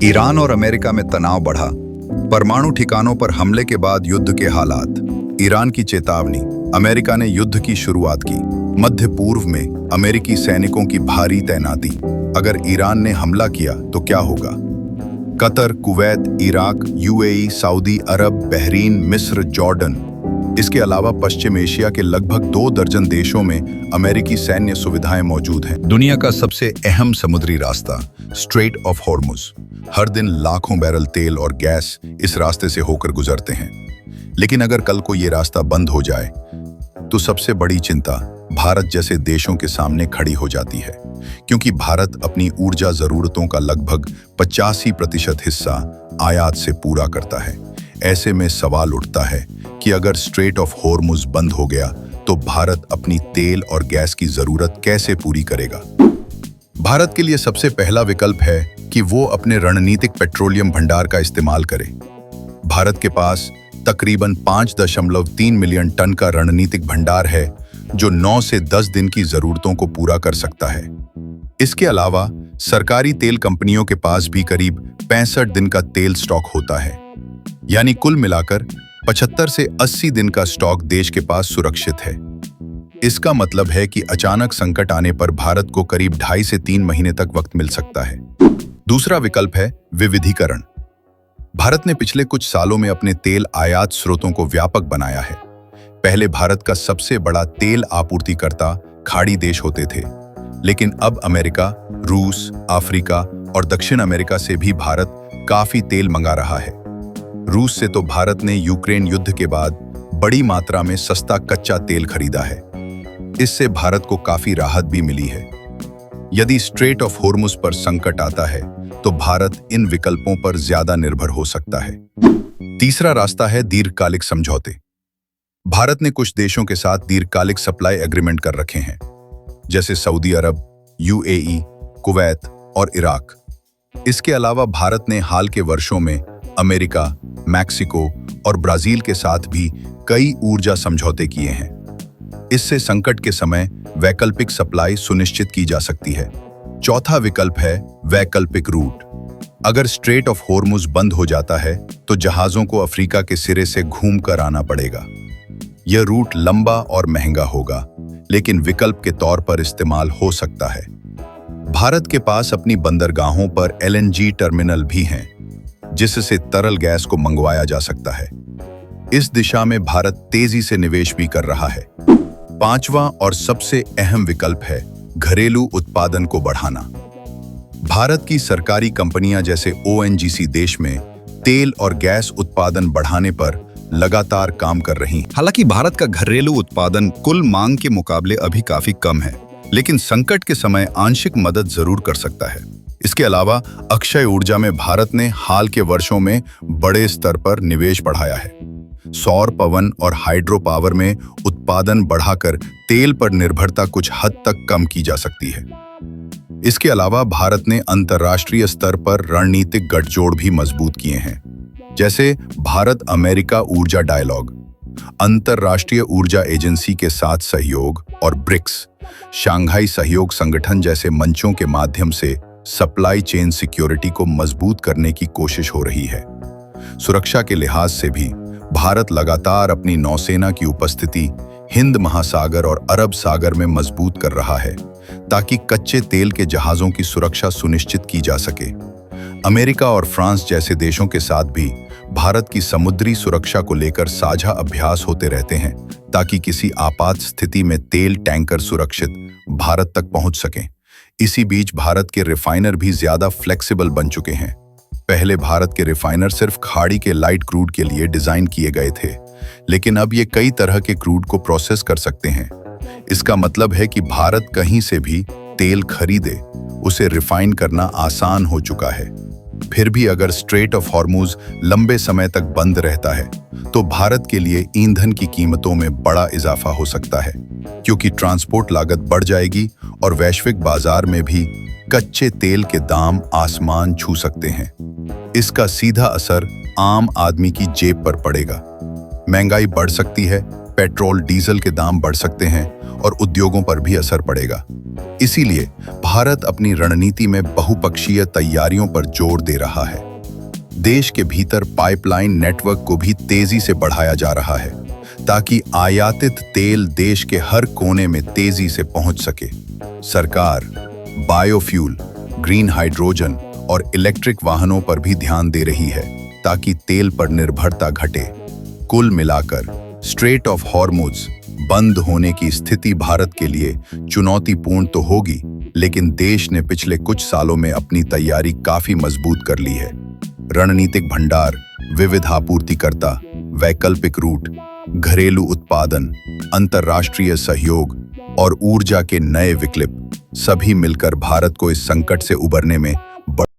Iran और America में तनाव बढ़ा। परमाणु ठिकानों पर हमले के बाद युद्ध के हालात। ईरान की चेतावनी, अमेरिका ने युद्ध की शुरुआत की। मध्य पूर्व में अमेरिकी सैनिकों की भारी तैनाती। अगर ईरान ने हमला किया तो क्या होगा? Qatar, Kuwait, Iraq, UAE, Saudi Arabia, Bahrain, मिस्र, जॉर्डन, इसके अलावा पश्चिम एशिया के लगभग 2 दर्जन देशों में अमेरिकी सैन्य सुविधाएं मौजूद हैं। दुनिया का सबसे अहम समुद्री रास्ता, स्ट्रेट ऑफ हॉर्मुज। हर दिन लाखों बैरल तेल और गैस इस रास्ते से होकर गुजरते हैं। लेकिन अगर कल को ये रास्ता बंद हो जाए तो सबसे बड़ी चिंता भारत जैसे देशों के सामने खड़ी हो जाती है, क्योंकि भारत अपनी ऊर्जा जरूरतों का लगभग 85% हिस्सा आयात से पूरा करता है। ऐसे में सवाल उठता है कि अगर स्ट्रेट ऑफ हॉर्मुज बंद हो गया तो भारत अपनी तेल और गैस की जरूरत कैसे पूरी करेगा? भारत के लिए सबसे पहला विकल्प है कि वो अपने रणनीतिक पेट्रोलियम भंडार का इस्तेमाल करे। भारत के पास तकरीबन 5.3 मिलियन टन का रणनीतिक भंडार है, जो 9 से 10 दिन की जरूरतों को पूरा कर सकता है। इसके अलावा सरकारी तेल कंपनियों के पास भी करीब 65 दिन का तेल स्टॉक होता है, यानी कुल मिलाकर 75 से 80 दिन का स्टॉक देश के पास सुरक्षित है। इसका मतलब है कि अचानक संकट आने पर भारत को करीब 2.5 से 3 महीने तक वक्त मिल सकता है। दूसरा विकल्प है विविधीकरण। भारत ने पिछले कुछ सालों में अपने तेल आयात स्रोतों को व्यापक बनाया है। पहले भारत का सबसे बड़ा तेल आपूर्तिकर्ता खाड़ी देश होते थे, लेकिन अब अमेरिका, रूस, अफ्रीका और दक्षिण अमेरिका से भी भारत काफी तेल मंगा रहा है। रूस से तो भारत ने यूक्रेन युद्ध के बाद बड़ी मात्रा में सस्ता कच्चा तेल खरीदा है। इससे भारत को काफी राहत भी मिली है। यदि स्ट्रेट ऑफ हॉर्मुज पर संकट आता है तो भारत इन विकल्पों पर ज्यादा निर्भर हो सकता है। तीसरा रास्ता है दीर्घकालिक समझौते। भारत ने कुछ देशों के साथ दीर्घकालिक सप्लाई एग्रीमेंट कर रखे हैं, जैसे सऊदी अरब, यूएई, कुवैत और इराक। इसके अलावा भारत ने हाल के वर्षों में अमेरिका, मैक्सिको और ब्राजील के साथ भी कई ऊर्जा समझौते किए हैं। इससे संकट के समय वैकल्पिक सप्लाई सुनिश्चित की जा सकती है। चौथा विकल्प है वैकल्पिक रूट। अगर स्ट्रेट ऑफ हॉर्मुज बंद हो जाता है तो जहाजों को अफ्रीका के सिरे से घूमकर आना पड़ेगा। यह रूट लंबा और महंगा होगा, लेकिन विकल्प के तौर पर इस्तेमाल हो सकता है। भारत के पास अपनी बंदरगाहों पर एलएनजी टर्मिनल भी हैं, जिससे तरल गैस को मंगवाया जा सकता है। इस दिशा में भारत तेजी से निवेश भी कर रहा है। पांचवा और सबसे अहम विकल्प है घरेलू उत्पादन को बढ़ाना। भारत की सरकारी कंपनियां जैसे ओएनजीसी देश में तेल और गैस उत्पादन बढ़ाने पर लगातार काम कर रही हैं। हालांकि भारत का घरेलू उत्पादन कुल मांग के मुकाबले अभी काफी कम है, लेकिन संकट के समय आंशिक मदद जरूर कर सकता है। इसके अलावा अक्षय ऊर्जा में भारत ने हाल के वर्षों में बड़े स्तर पर निवेश बढ़ाया है। सौर, पवन और हाइड्रो पावर में उत्पादन बढ़ाकर तेल पर निर्भरता कुछ हद तक कम की जा सकती है। इसके अलावा भारत ने अंतर्राष्ट्रीय स्तर पर रणनीतिक गठजोड़ भी मजबूत किए हैं, जैसे भारत अमेरिका ऊर्जा डायलॉग, अंतर्राष्ट्रीय ऊर्जा एजेंसी के साथ सहयोग और ब्रिक्स, शंघाई सहयोग संगठन जैसे मंचों के माध्यम से सप्लाई चेन सिक्योरिटी को मजबूत करने की कोशिश हो रही है। सुरक्षा के लिहाज से भी भारत लगातार अपनी नौसेना की उपस्थिति हिंद महासागर और अरब सागर में मजबूत कर रहा है, ताकि कच्चे तेल के जहाजों की सुरक्षा सुनिश्चित की जा सके। अमेरिका और फ्रांस जैसे देशों के साथ भी भारत की समुद्री सुरक्षा को लेकर साझा अभ्यास होते रहते हैं, ताकि किसी आपात स्थिति में तेल टैंकर सुरक्षित भारत तक पहुंच सकें। इसी बीच भारत के रिफाइनर भी ज्यादा फ्लेक्सिबल बन चुके हैं। पहले भारत के रिफाइनर सिर्फ खाड़ी के लाइट क्रूड के लिए डिजाइन किए गए थे, लेकिन अब ये कई तरह के क्रूड को प्रोसेस कर सकते हैं। इसका मतलब है कि भारत कहीं से भी तेल खरीदे, उसे रिफाइन करना आसान हो चुका है। फिर भी अगर स्ट्रेट ऑफ हॉर्मुज लंबे समय तक बंद रहता है तो भारत के लिए ईंधन की कीमतों में बड़ा इजाफा हो सकता है, क्योंकि ट्रांसपोर्ट लागत बढ़ जाएगी और वैश्विक बाजार में भी कच्चे तेल के दाम आसमान छू सकते हैं। इसका सीधा असर आम आदमी की जेब पर पड़ेगा। महंगाई बढ़ सकती है, पेट्रोल डीजल के दाम बढ़ सकते हैं और उद्योगों पर भी असर पड़ेगा। इसीलिए भारत अपनी रणनीति में बहुपक्षीय तैयारियों पर जोर दे रहा है। देश के भीतर पाइपलाइन नेटवर्क को भी तेजी से बढ़ाया जा रहा है ताकि आयातित तेल देश के हर कोने में तेजी से पहुंच सके। सरकार बायोफ्यूल, ग्रीन हाइड्रोजन और इलेक्ट्रिक वाहनों पर भी ध्यान दे रही है ताकि तेल पर निर्भरता घटे। कुल मिलाकर स्ट्रेट ऑफ हॉर्मुज़ बंद होने की स्थिति भारत के लिए चुनौतीपूर्ण तो होगी, लेकिन देश ने पिछले कुछ सालों में अपनी तैयारी काफी मजबूत कर ली है। रणनीतिक भंडार, विविध आपूर्तिकर्ता, वैकल्पिक रूट, घरेलू उत्पादन, अंतर्राष्ट्रीय सहयोग और ऊर्जा के नए विकल्प सभी मिलकर भारत को इस संकट से उबरने में